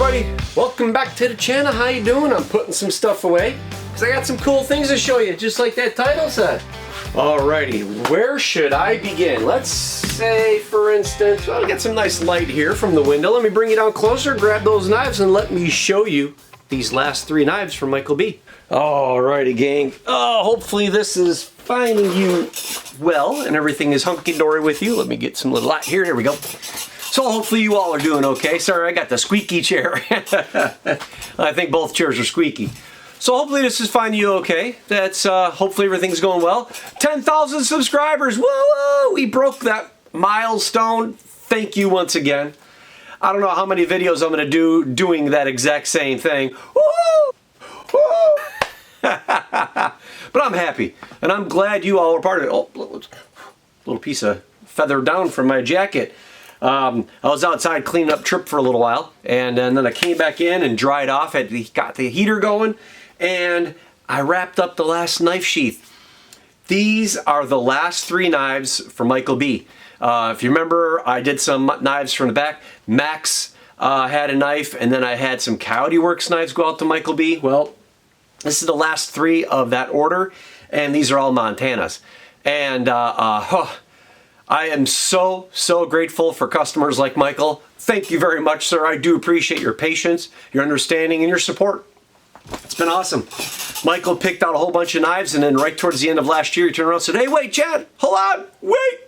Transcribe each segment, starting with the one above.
everybody, welcome back to the channel. How you doing? I'm putting some stuff away because I got some cool things to show you, just like that title said. Alrighty, where should I begin? Let's say, for instance, I'll get some nice light here from the window. Let me bring you down closer, grab those knives, and let me show you these last 3 knives from Michael B. Alrighty, gang. Hopefully this is finding you well and everything is hunky-dory with you. Let me get some little light here. Here we go. So hopefully you all are doing okay. Sorry, I got the squeaky chair. I think both chairs are squeaky. So hopefully this is finding you okay. That's hopefully everything's going well. 10,000 subscribers. Whoa, we broke that milestone. Thank you once again. I don't know how many videos I'm gonna do doing that exact same thing. Woo! Woo! But I'm happy, and I'm glad you all are part of it. Oh, little piece of feather down from my jacket. I was outside cleaning up Trip for a little while, and then I came back in and dried off. Got the heater going, and I wrapped up the last knife sheath. These are the last 3 knives for Michael B. If you remember, I did some knives from the back. Max had a knife, and then I had some Coyote Works knives go out to Michael B. Well, this is the last 3 of that order, and these are all Montanas. And I am so grateful for customers like Michael. Thank you very much, sir. I do appreciate your patience, your understanding, and your support. It's been awesome. Michael picked out a whole bunch of knives, and then right towards the end of last year, he turned around and said, "Hey, wait, Chad, hold on, wait."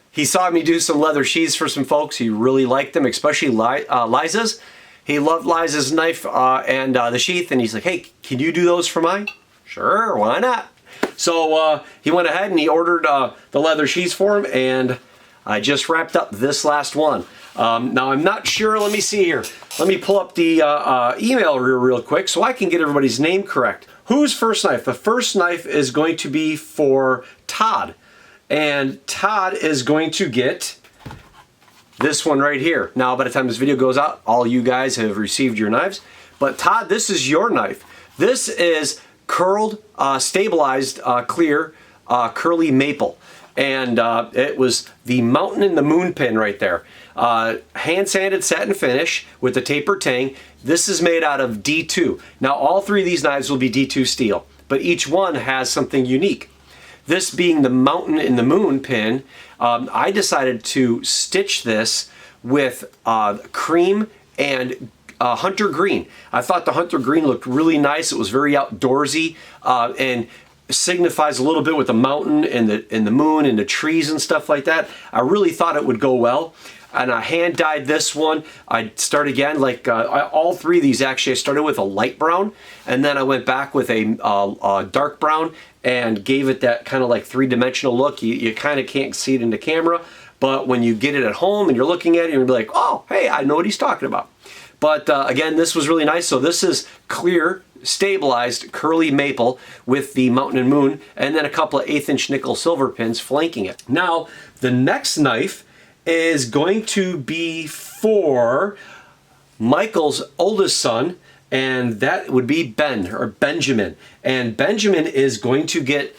He saw me do some leather sheaths for some folks. He really liked them, especially Liza's. He loved Liza's knife and the sheath, and he's like, "Hey, can you do those for mine?" Sure, why not? So he went ahead and he ordered the leather sheaths for him, and I just wrapped up this last one. Now I'm not sure, let me see here. Let me pull up the email real quick so I can get everybody's name correct. Whose first knife? The first knife is going to be for Todd. And Todd is going to get this one right here. Now by the time this video goes out, all you guys have received your knives. But Todd, this is your knife. This is curled, stabilized, clear, curly maple. And it was the Mountain and the Moon pin right there. Hand sanded satin finish with the taper tang. This is made out of D2. Now all 3 of these knives will be D2 steel, but each one has something unique. This being the Mountain and the Moon pin, I decided to stitch this with cream and hunter green. I thought the hunter green looked really nice. It was very outdoorsy and signifies a little bit with the mountain and the moon and the trees and stuff like that. I really thought it would go well. And I hand dyed this one. I'd start again, like all 3 of these actually, I started with a light brown, and then I went back with a dark brown and gave it that kind of like 3-dimensional look. You kind of can't see it in the camera, but when you get it at home and you're looking at it, you'll be like, oh, hey, I know what he's talking about. But again, this was really nice. So this is clear, stabilized, curly maple with the Mountain and Moon, and then a couple of 1/8" nickel silver pins flanking it. Now, the next knife is going to be for Michael's oldest son, and that would be Ben, or Benjamin. And Benjamin is going to get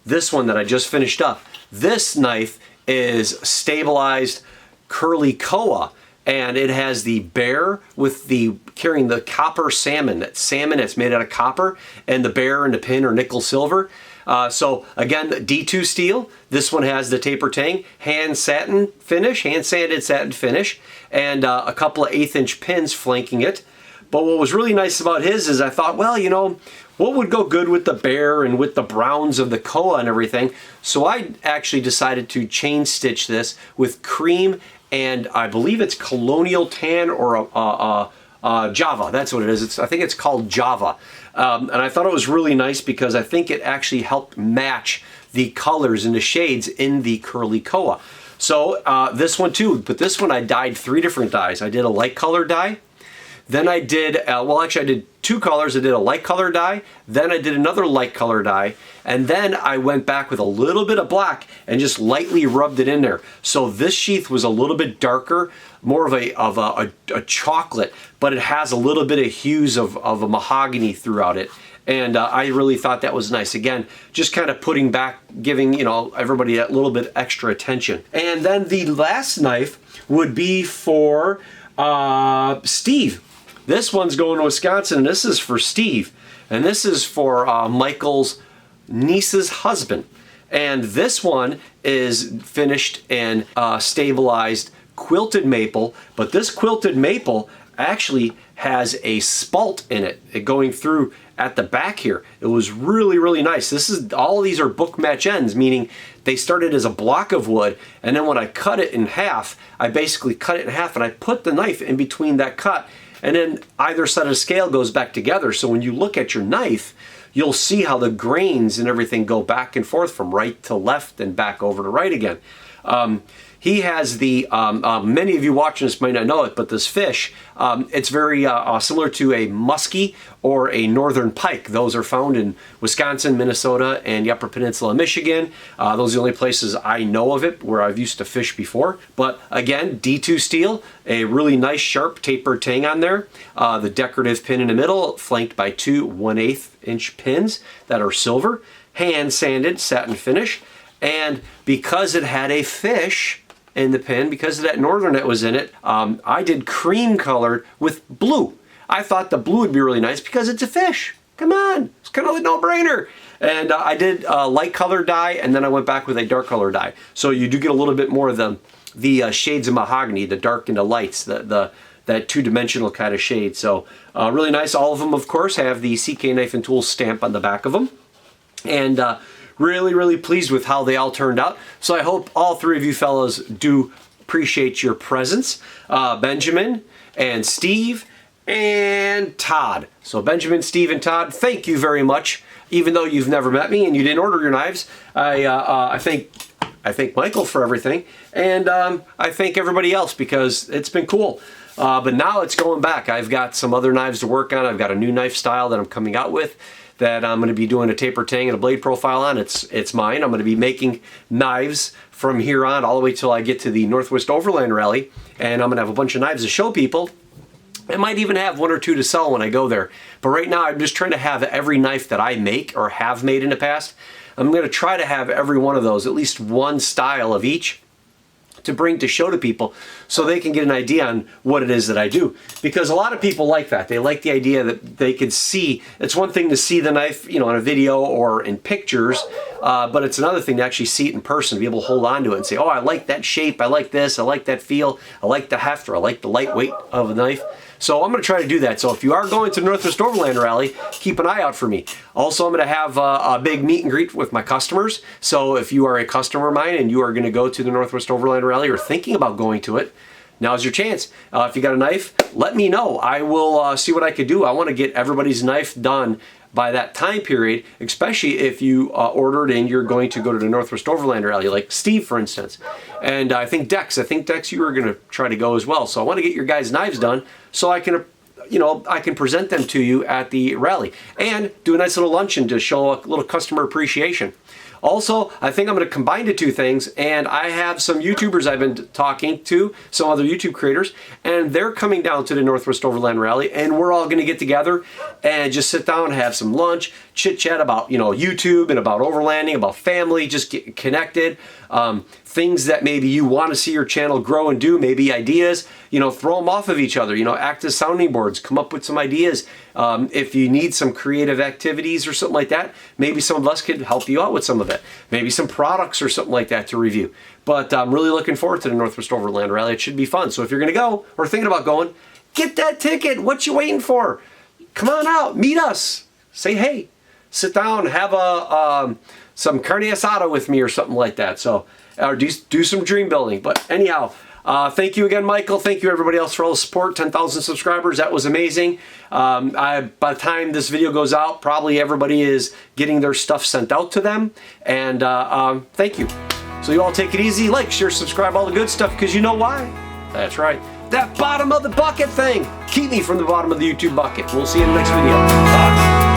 this one that I just finished up. This knife is stabilized curly koa, and it has the bear with the carrying the copper salmon. That salmon that's made out of copper, and the bear and the pin are nickel silver. So again, D2 steel. This one has the taper tang, hand sanded satin finish, and a couple of 1/8" pins flanking it. But what was really nice about his is I thought, well, you know, what would go good with the bear and with the browns of the koa and everything? So I actually decided to chain stitch this with cream, and I believe it's colonial tan or Java. That's what it is. I think it's called Java. And I thought it was really nice because I think it actually helped match the colors and the shades in the curly koa. So this one too, but this one I dyed 3 different dyes. I did a light color dye. Then I did, well actually I did 2 colors. I did a light color dye, then I did another light color dye, and then I went back with a little bit of black and just lightly rubbed it in there. So this sheath was a little bit darker, more of a chocolate, but it has a little bit of hues of a mahogany throughout it. And I really thought that was nice. Again, just kind of putting back, giving, you know, everybody that little bit extra attention. And then the last knife would be for Steve. This one's going to Wisconsin. This is for Steve. And this is for Michael's niece's husband. And this one is finished in stabilized quilted maple. But this quilted maple actually has a spalt in it going through at the back here. It was really, really nice. All of these are book match ends, meaning they started as a block of wood, and then when I cut it in half, I basically cut it in half and I put the knife in between that cut, and then either side of the scale goes back together. So when you look at your knife, you'll see how the grains and everything go back and forth from right to left and back over to right again. He has the, many of you watching this might not know it, but this fish, it's very similar to a muskie or a northern pike. Those are found in Wisconsin, Minnesota, and the Upper Peninsula of Michigan. Those are the only places I know of it where I've used to fish before. But again, D2 steel, a really nice sharp tapered tang on there. The decorative pin in the middle, flanked by two 1/8 inch pins that are silver, hand sanded satin finish. And because it had a fish in the pin, because of that northern that was in it, I did cream colored with blue. I thought the blue would be really nice because it's a fish. Come on, it's kind of a no-brainer. And I did light color dye, and then I went back with a dark color dye. So you do get a little bit more of the shades of mahogany, the dark and the lights, that two-dimensional kind of shade. So really nice. All of them, of course, have the CK Knife and Tools stamp on the back of them. And really, really pleased with how they all turned out. So I hope all three of you fellows do appreciate your presence. Benjamin and Steve and Todd. So Benjamin, Steve, and Todd, thank you very much. Even though you've never met me and you didn't order your knives, I thank Michael for everything. And I thank everybody else because it's been cool. But now it's going back. I've got some other knives to work on. I've got a new knife style that I'm coming out with that I'm going to be doing a taper tang and a blade profile on. It's mine. I'm going to be making knives from here on all the way till I get to the Northwest Overland Rally, and I'm going to have a bunch of knives to show people. I might even have one or two to sell when I go there. But right now I'm just trying to have every knife that I make or have made in the past. I'm going to try to have every one of those, at least one style of each, to bring to show to people so they can get an idea on what it is that I do. Because a lot of people like that. They like the idea that they could see. It's one thing to see the knife, you know, in a video or in pictures, but it's another thing to actually see it in person, to be able to hold on to it and say, oh, I like that shape, I like this, I like that feel, I like the heft, or I like the lightweight of the knife. So I'm going to try to do that. So if you are going to the Northwest Overland Rally, keep an eye out for me. Also, I'm going to have a big meet and greet with my customers. So if you are a customer of mine and you are going to go to the Northwest Overland Rally or thinking about going to it, now's your chance. If you got a knife, let me know. I will see what I could do. I want to get everybody's knife done by that time period, especially if you ordered and you're going to go to the Northwest Overland Rally, like Steve, for instance. And I think Dex, you were going to try to go as well. So I want to get your guys' knives done so I can, you know, I can present them to you at the rally and do a nice little luncheon to show a little customer appreciation. Also, I think I'm going to combine the two things, and I have some YouTubers I've been talking to, some other YouTube creators, and they're coming down to the Northwest Overland Rally, and we're all going to get together and just sit down and have some lunch, chit-chat about, you know, YouTube and about overlanding, about family, just get connected, things that maybe you want to see your channel grow and do, maybe ideas, you know, throw them off of each other, you know, act as sounding boards, come up with some ideas. If you need some creative activities or something like that, maybe some of us could help you out with some of it. Maybe some products or something like that to review. But I'm really looking forward to the Northwest Overland Rally. It should be fun. So if you're going to go or thinking about going, get that ticket. What you waiting for? Come on out. Meet us. Say hey. Sit down. Have some carne asada with me or something like that. So or do some dream building. But anyhow, thank you again, Michael. Thank you, everybody else, for all the support. 10,000 subscribers. That was amazing. By the time this video goes out, probably everybody is getting their stuff sent out to them. And thank you. So you all take it easy. Like, share, subscribe, all the good stuff, because you know why? That's right. That bottom of the bucket thing. Keep me from the bottom of the YouTube bucket. We'll see you in the next video. Bye.